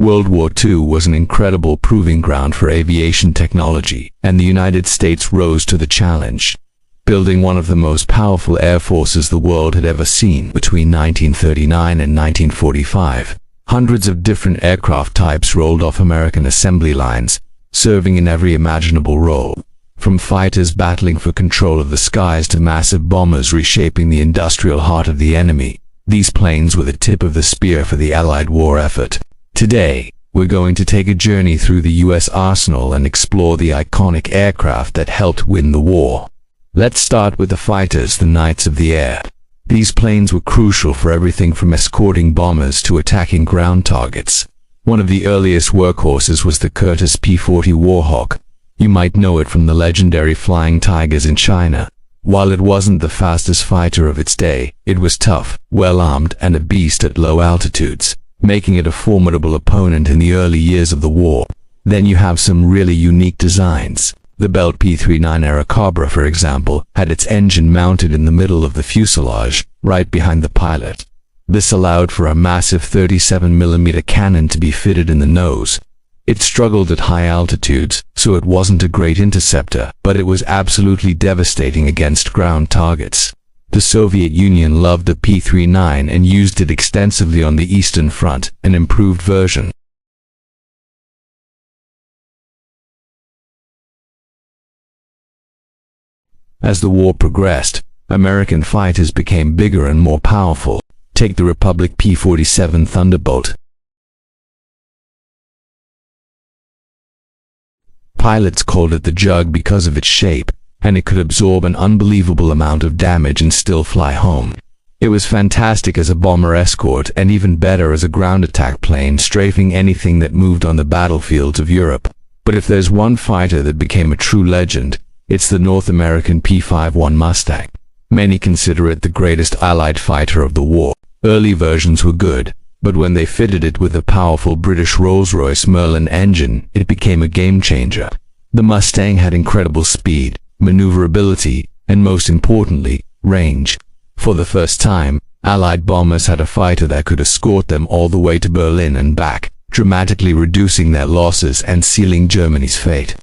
World War II was an incredible proving ground for aviation technology, and the United States rose to the challenge, building one of the most powerful air forces the world had ever seen. Between 1939 and 1945, hundreds of different aircraft types rolled off American assembly lines, serving in every imaginable role, from fighters battling for control of the skies to massive bombers reshaping the industrial heart of the enemy. These planes were the tip of the spear for the Allied war effort. Today, we're going to take a journey through the U.S. arsenal and explore the iconic aircraft that helped win the war. Let's start with the fighters, the Knights of the Air. These planes were crucial for everything from escorting bombers to attacking ground targets. One of the earliest workhorses was the Curtiss P-40 Warhawk. You might know it from the legendary Flying Tigers in China. While it wasn't the fastest fighter of its day, it was tough, well-armed, and a beast at low altitudes, making it a formidable opponent in the early years of the war. Then you have some really unique designs. The Belt P-39 Airacobra, for example, had its engine mounted in the middle of the fuselage, right behind the pilot. This allowed for a massive 37mm cannon to be fitted in the nose. It struggled at high altitudes, so it wasn't a great interceptor, but it was absolutely devastating against ground targets. The Soviet Union loved the P-39 and used it extensively on the Eastern Front, an improved version. As the war progressed, American fighters became bigger and more powerful. Take the Republic P-47 Thunderbolt. Pilots called it the Jug because of its shape, and it could absorb an unbelievable amount of damage and still fly home. It was fantastic as a bomber escort and even better as a ground attack plane strafing anything that moved on the battlefields of Europe. But if there's one fighter that became a true legend, it's the North American P-51 Mustang. Many consider it the greatest Allied fighter of the war. Early versions were good, but when they fitted it with a powerful British Rolls-Royce Merlin engine, it became a game-changer. The Mustang had incredible speed, maneuverability, and most importantly, range. For the first time, Allied bombers had a fighter that could escort them all the way to Berlin and back, dramatically reducing their losses and sealing Germany's fate.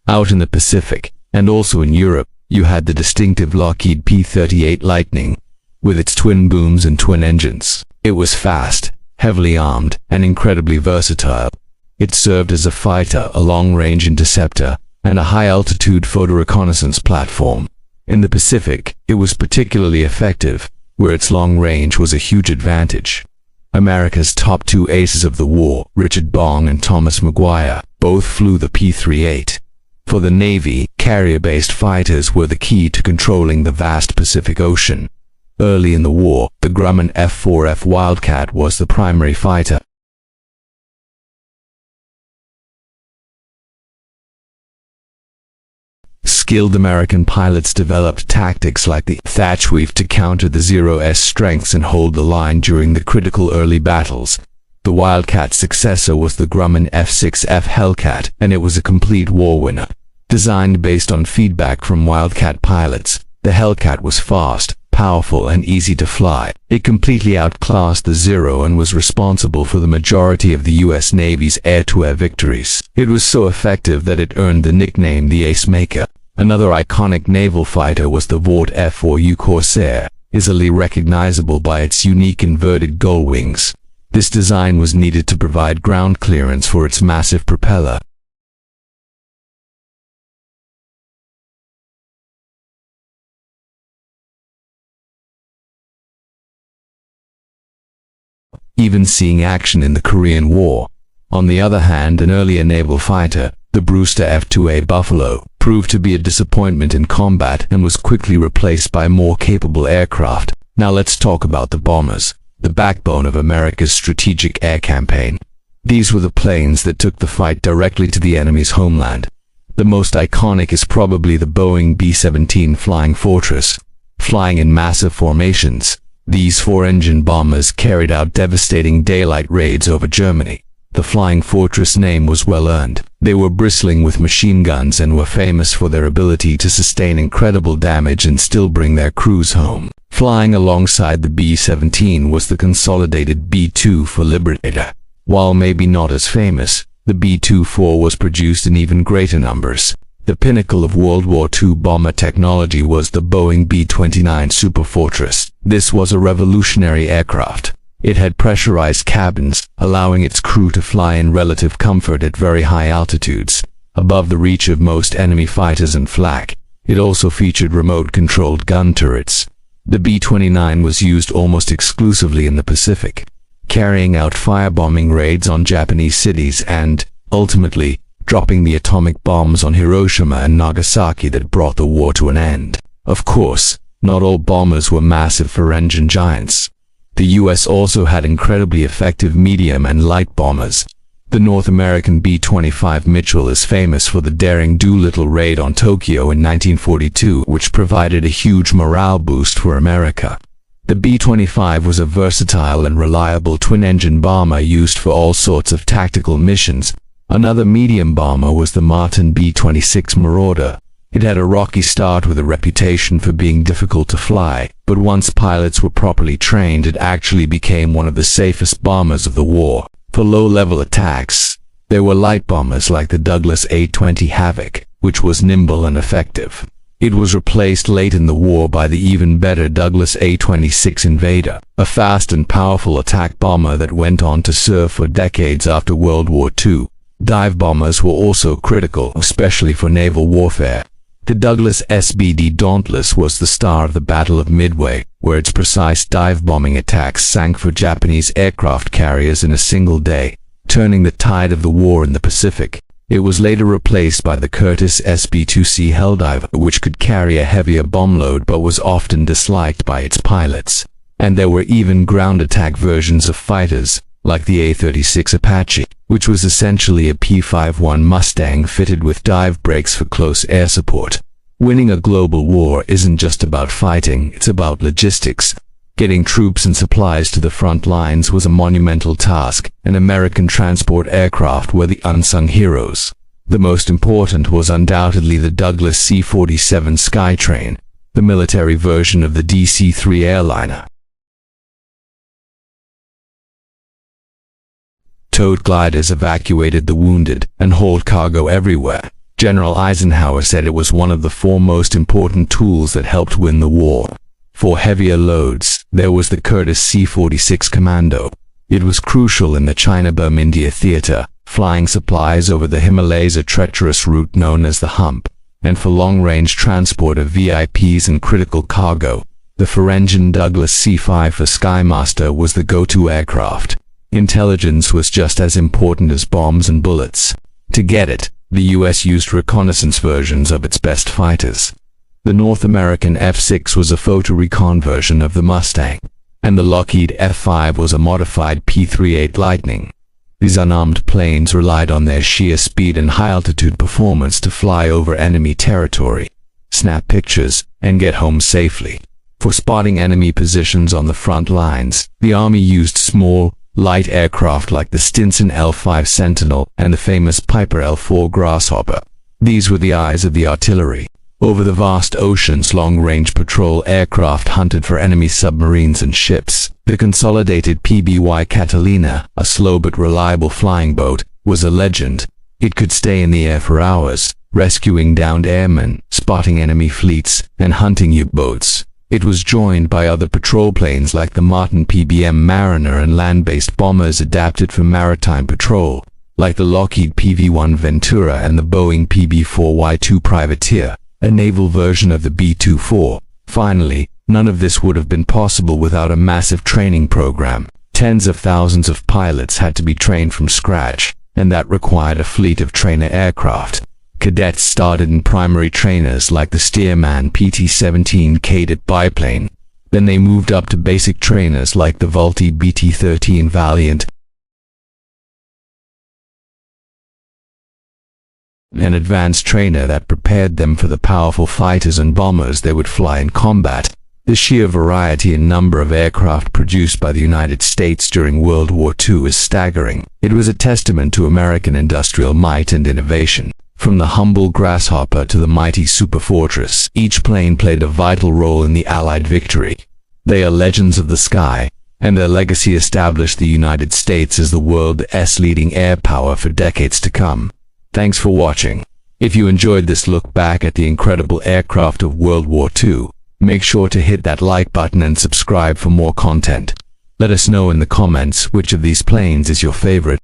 Out in the Pacific, and also in Europe, you had the distinctive Lockheed P-38 Lightning, with its twin booms and twin engines. It was fast, heavily armed, and incredibly versatile. It served as a fighter, a long-range interceptor, and a high-altitude photo reconnaissance platform. In the Pacific, it was particularly effective, where its long range was a huge advantage. America's top two aces of the war, Richard Bong and Thomas Maguire, both flew the P-38. For the Navy, carrier-based fighters were the key to controlling the vast Pacific Ocean. Early in the war, the Grumman F4F Wildcat was the primary fighter. Skilled American pilots developed tactics like the thatch weave to counter the Zero-S strengths and hold the line during the critical early battles. The Wildcat's successor was the Grumman F6F Hellcat, and it was a complete war winner. Designed based on feedback from Wildcat pilots, the Hellcat was fast, powerful, and easy to fly. It completely outclassed the Zero and was responsible for the majority of the U.S. Navy's air-to-air victories. It was so effective that it earned the nickname the Ace Maker. Another iconic naval fighter was the Vought F4U Corsair, easily recognizable by its unique inverted gull wings. This design was needed to provide ground clearance for its massive propeller. Even seeing action in the Korean War. On the other hand, an earlier naval fighter, the Brewster F-2A Buffalo, proved to be a disappointment in combat and was quickly replaced by more capable aircraft. Now let's talk about the bombers, the backbone of America's strategic air campaign. These were the planes that took the fight directly to the enemy's homeland. The most iconic is probably the Boeing B-17 Flying Fortress. Flying in massive formations, these four-engine bombers carried out devastating daylight raids over Germany. The Flying Fortress name was well earned. They were bristling with machine guns and were famous for their ability to sustain incredible damage and still bring their crews home. Flying alongside the B-17 was the consolidated B-2 for Liberator. While maybe not as famous, the B-24 was produced in even greater numbers. The pinnacle of World War II bomber technology was the Boeing B-29 Superfortress. This was a revolutionary aircraft. It had pressurized cabins, allowing its crew to fly in relative comfort at very high altitudes, above the reach of most enemy fighters and flak. It also featured remote-controlled gun turrets. The B-29 was used almost exclusively in the Pacific, carrying out firebombing raids on Japanese cities and, ultimately, dropping the atomic bombs on Hiroshima and Nagasaki that brought the war to an end. Of course, not all bombers were massive four-engine giants. The US also had incredibly effective medium and light bombers. The North American B-25 Mitchell is famous for the daring Doolittle raid on Tokyo in 1942, which provided a huge morale boost for America. The B-25 was a versatile and reliable twin-engine bomber used for all sorts of tactical missions. Another medium bomber was the Martin B-26 Marauder. It had a rocky start with a reputation for being difficult to fly, but once pilots were properly trained, it actually became one of the safest bombers of the war. For low-level attacks, there were light bombers like the Douglas A-20 Havoc, which was nimble and effective. It was replaced late in the war by the even better Douglas A-26 Invader, a fast and powerful attack bomber that went on to serve for decades after World War II. Dive bombers were also critical, especially for naval warfare. The Douglas SBD Dauntless was the star of the Battle of Midway, where its precise dive-bombing attacks sank for Japanese aircraft carriers in a single day, turning the tide of the war in the Pacific. It was later replaced by the Curtiss SB-2C Helldiver, which could carry a heavier bomb load but was often disliked by its pilots. And there were even ground attack versions of fighters, like the A-36 Apache, which was essentially a P-51 Mustang fitted with dive brakes for close air support. Winning a global war isn't just about fighting, it's about logistics. Getting troops and supplies to the front lines was a monumental task, and American transport aircraft were the unsung heroes. The most important was undoubtedly the Douglas C-47 Skytrain, the military version of the DC-3 airliner. Towed gliders evacuated the wounded and hauled cargo everywhere. General Eisenhower said it was one of the four most important tools that helped win the war. For heavier loads, there was the Curtiss C-46 Commando. It was crucial in the China-Burma-India theater, flying supplies over the Himalayas, a treacherous route known as the Hump, and for long-range transport of VIPs and critical cargo. The four-engine Douglas C-5 for Skymaster was the go-to aircraft. Intelligence was just as important as bombs and bullets. To get it, the US used reconnaissance versions of its best fighters. The North American F6 was a photo recon version of the Mustang, and the Lockheed F5 was a modified P-38 Lightning. These unarmed planes relied on their sheer speed and high-altitude performance to fly over enemy territory, snap pictures, and get home safely. For spotting enemy positions on the front lines, the Army used small, light aircraft like the Stinson L-5 Sentinel and the famous Piper L-4 Grasshopper. These were the eyes of the artillery. Over the vast oceans, long-range patrol aircraft hunted for enemy submarines and ships. The consolidated PBY Catalina, a slow but reliable flying boat, was a legend. It could stay in the air for hours, rescuing downed airmen, spotting enemy fleets, and hunting U-boats. It was joined by other patrol planes like the Martin PBM Mariner and land-based bombers adapted for maritime patrol, like the Lockheed PV-1 Ventura and the Boeing PB-4Y-2 Privateer, a naval version of the B-24. Finally, none of this would have been possible without a massive training program. Tens of thousands of pilots had to be trained from scratch, and that required a fleet of trainer aircraft. Cadets started in primary trainers like the Stearman PT-17 Cadet biplane. Then they moved up to basic trainers like the Vultee BT-13 Valiant, an advanced trainer that prepared them for the powerful fighters and bombers they would fly in combat. The sheer variety and number of aircraft produced by the United States during World War II is staggering. It was a testament to American industrial might and innovation. From the humble Grasshopper to the mighty Superfortress, each plane played a vital role in the Allied victory. They are legends of the sky, and their legacy established the United States as the world's leading air power for decades to come. Thanks for watching. If you enjoyed this look back at the incredible aircraft of World War II, make sure to hit that like button and subscribe for more content. Let us know in the comments which of these planes is your favorite.